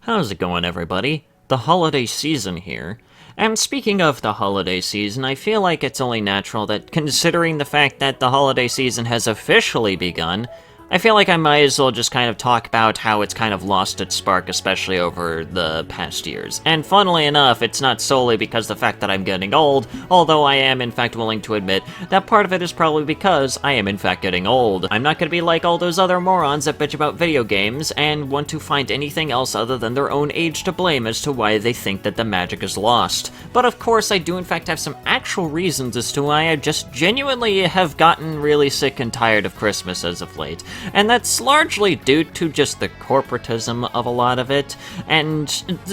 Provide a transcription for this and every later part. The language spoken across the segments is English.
How's it going, everybody? The holiday season here. And speaking of the holiday season, I feel like it's only natural that, considering the fact that the holiday season has officially begun, I feel like I might as well just kind of talk about how it's kind of lost its spark, especially over the past years. And funnily enough, it's not solely because of the fact that I'm getting old, although I am in fact willing to admit that part of it is probably because I am in fact getting old. I'm not gonna be like all those other morons that bitch about video games and want to find anything else other than their own age to blame as to why they think that the magic is lost. But of course, I do in fact have some actual reasons as to why I just genuinely have gotten really sick and tired of Christmas as of late. And that's largely due to just the corporatism of a lot of it. And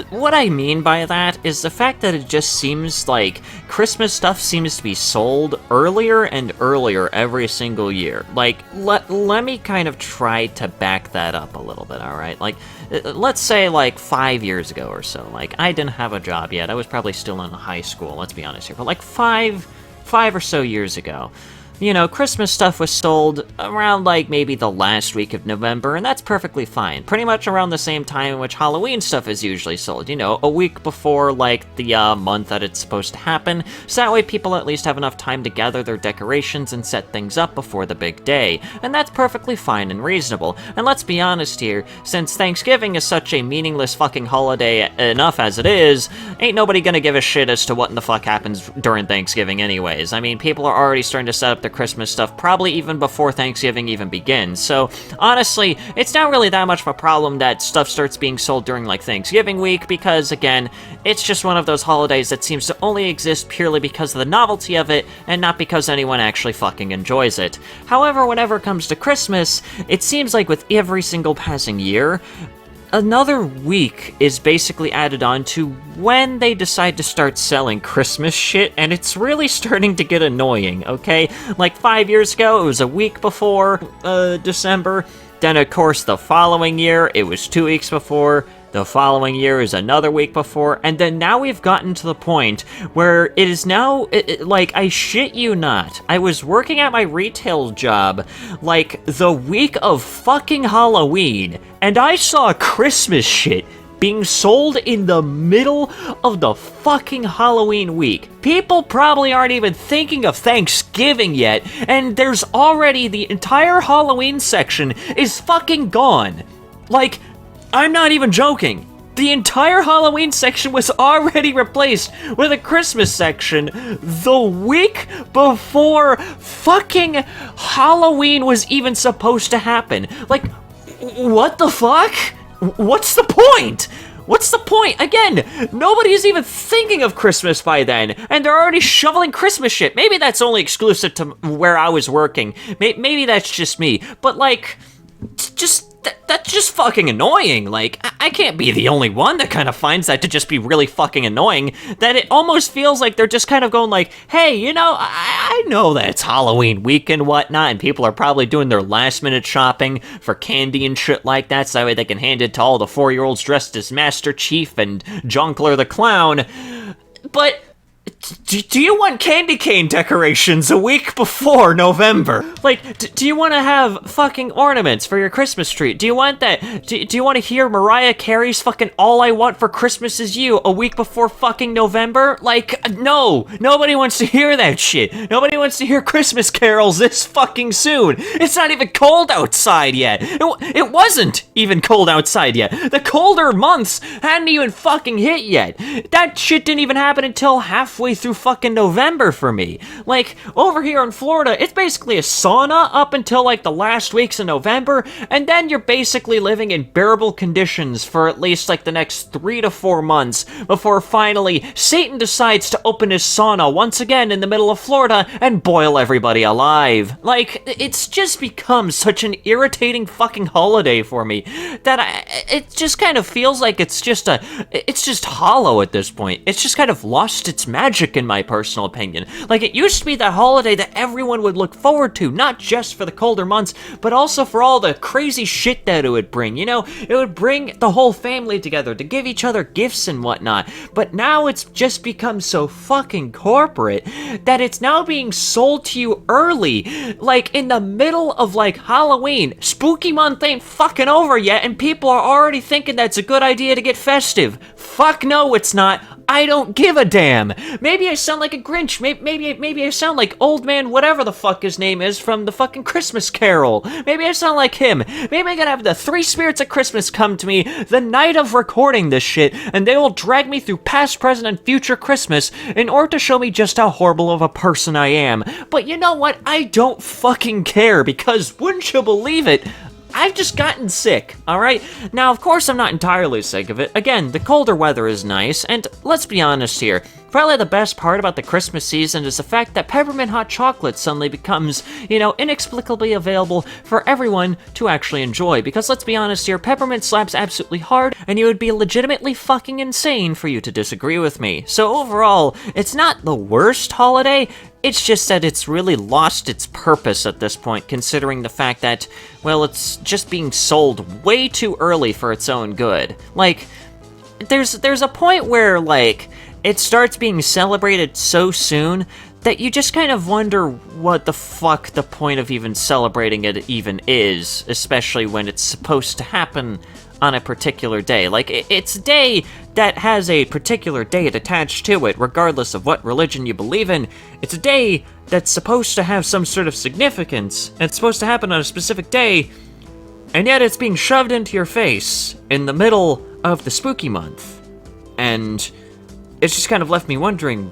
what I mean by that is the fact that it just seems like Christmas stuff seems to be sold earlier and earlier every single year. Like, let me kind of try to back that up a little bit, alright? Like, let's say like 5 years ago or so. Like, I didn't have a job yet. I was probably still in high school, let's be honest here. But like five or so years ago, you know, Christmas stuff was sold around, like, maybe the last week of November, and that's perfectly fine. Pretty much around the same time in which Halloween stuff is usually sold, you know, a week before, like, the month that it's supposed to happen, so that way people at least have enough time to gather their decorations and set things up before the big day, and that's perfectly fine and reasonable. And let's be honest here, since Thanksgiving is such a meaningless fucking holiday enough as it is, ain't nobody gonna give a shit as to what in the fuck happens during Thanksgiving anyways. I mean, people are already starting to set up their Christmas stuff probably even before Thanksgiving even begins, so honestly, it's not really that much of a problem that stuff starts being sold during like Thanksgiving week, because again, it's just one of those holidays that seems to only exist purely because of the novelty of it, and not because anyone actually fucking enjoys it. However, whenever it comes to Christmas, it seems like with every single passing year, another week is basically added on to when they decide to start selling Christmas shit, and it's really starting to get annoying, okay? Like 5 years ago, it was a week before December, then of course the following year, it was 2 weeks before, the following year is another week before, and then now we've gotten to the point where it is now, like, I shit you not, I was working at my retail job, like, the week of fucking Halloween, and I saw Christmas shit being sold in the middle of the fucking Halloween week. People probably aren't even thinking of Thanksgiving yet, and there's already the entire Halloween section is fucking gone. Like, I'm not even joking. The entire Halloween section was already replaced with a Christmas section the week before fucking Halloween was even supposed to happen. Like, what the fuck? What's the point? What's the point? Again, nobody's even thinking of Christmas by then, and they're already shoveling Christmas shit. Maybe that's only exclusive to where I was working. Maybe that's just me. But, like, that's just fucking annoying. Like, I can't be the only one that kind of finds that to just be really fucking annoying, that it almost feels like they're just kind of going like, hey, you know, I know that it's Halloween week and whatnot, and people are probably doing their last minute shopping for candy and shit like that, so that way they can hand it to all the 4-year-olds dressed as Master Chief and Jonkler the Clown, but do you want candy cane decorations a week before November? Like, do you want to have fucking ornaments for your Christmas tree? Do you want that? Do you want to hear Mariah Carey's fucking All I Want for Christmas Is You a week before fucking November? Like, no. Nobody wants to hear that shit. Nobody wants to hear Christmas carols this fucking soon. It's not even cold outside yet. It wasn't even cold outside yet. The colder months hadn't even fucking hit yet. That shit didn't even happen until halfway through fucking November for me. Like, over here in Florida, it's basically a sauna up until like the last weeks of November, and then you're basically living in bearable conditions for at least like the next 3 to 4 months before finally Satan decides to open his sauna once again in the middle of Florida and boil everybody alive. Like, it's just become such an irritating fucking holiday for me that it just kind of feels like it's just hollow at this point. It's just kind of lost its magic tragic in my personal opinion. Like, it used to be that holiday that everyone would look forward to, not just for the colder months, but also for all the crazy shit that it would bring, you know? It would bring the whole family together to give each other gifts and whatnot. But now it's just become so fucking corporate that it's now being sold to you early, like in the middle of like Halloween. Spooky month ain't fucking over yet, and people are already thinking that's a good idea to get festive. Fuck no, it's not. I don't give a damn. Maybe I sound like a Grinch. Maybe I sound like old man whatever the fuck his name is from the fucking Christmas Carol. Maybe I sound like him. Maybe I gotta have the three spirits of Christmas come to me the night of recording this shit, and they will drag me through past, present, and future Christmas in order to show me just how horrible of a person I am. But you know what? I don't fucking care, because wouldn't you believe it? I've just gotten sick, alright? Now, of course, I'm not entirely sick of it. Again, the colder weather is nice, and let's be honest here. Probably the best part about the Christmas season is the fact that peppermint hot chocolate suddenly becomes, you know, inexplicably available for everyone to actually enjoy. Because let's be honest here, peppermint slaps absolutely hard, and you would be legitimately fucking insane for you to disagree with me. So overall, it's not the worst holiday. It's just that it's really lost its purpose at this point, considering the fact that, well, it's just being sold way too early for its own good. Like, there's a point where, like, it starts being celebrated so soon that you just kind of wonder what the fuck the point of even celebrating it even is, especially when it's supposed to happen on a particular day. Like, it's a day that has a particular date attached to it, regardless of what religion you believe in. It's a day that's supposed to have some sort of significance, and it's supposed to happen on a specific day, and yet it's being shoved into your face in the middle of the spooky month. And it's just kind of left me wondering,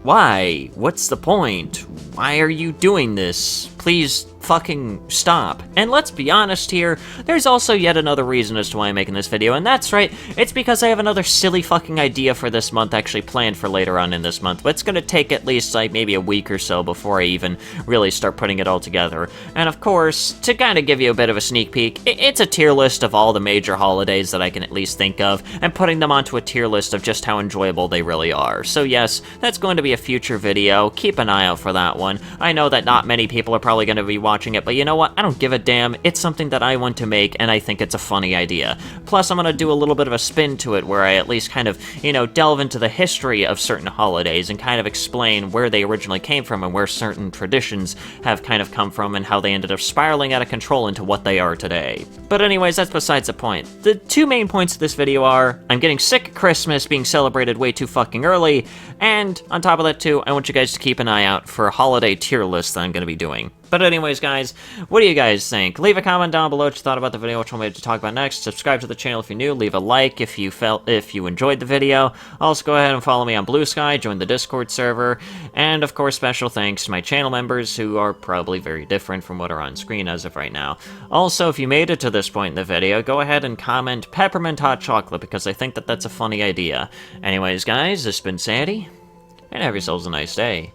why? What's the point? Why are you doing this? Please fucking stop. And let's be honest here, there's also yet another reason as to why I'm making this video, and that's right, it's because I have another silly fucking idea for this month actually planned for later on in this month, but it's gonna take at least like maybe a week or so before I even really start putting it all together. And of course, to kind of give you a bit of a sneak peek, it's a tier list of all the major holidays that I can at least think of, and putting them onto a tier list of just how enjoyable they really are. So yes, that's going to be a future video. Keep an eye out for that one. I know that not many people are probably going to be watching it, but you know what? I don't give a damn. It's something that I want to make, and I think it's a funny idea. Plus, I'm going to do a little bit of a spin to it where I at least kind of, you know, delve into the history of certain holidays and kind of explain where they originally came from and where certain traditions have kind of come from and how they ended up spiraling out of control into what they are today. But anyways, that's besides the point. The two main points of this video are, I'm getting sick of Christmas being celebrated way too fucking early, and on top of that too, I want you guys to keep an eye out for a holiday tier list that I'm going to be doing. But anyways, guys, what do you guys think? Leave a comment down below what you thought about the video, what you want me to talk about next. Subscribe to the channel if you're new. Leave a like if you enjoyed the video. Also, go ahead and follow me on Blue Sky, join the Discord server, and of course, special thanks to my channel members who are probably very different from what are on screen as of right now. Also, if you made it to this point in the video, go ahead and comment peppermint hot chocolate because I think that that's a funny idea. Anyways, guys, this has been Sandy, and have yourselves a nice day.